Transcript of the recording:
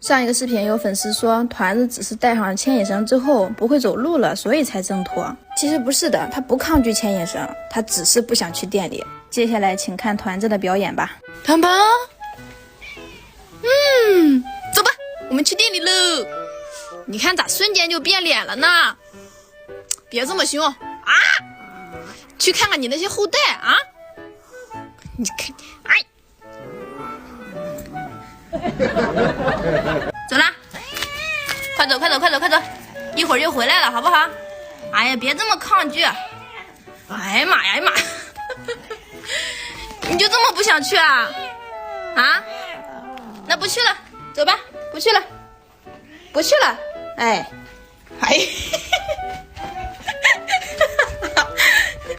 上一个视频有粉丝说，团子只是带上牵引绳之后不会走路了，所以才挣脱。其实不是的，他不抗拒牵引绳，他只是不想去店里。接下来请看团子的表演吧。胖胖，走吧，我们去店里喽。你看咋瞬间就变脸了呢？别这么凶啊！去看看你那些后代啊！你看，走啦，快走快走快走快走，一会儿就回来了，好不好？哎呀，别这么抗拒！哎呀妈呀，哎呀妈！你就这么不想去啊？那不去了，走吧，不去了，不去了。哎。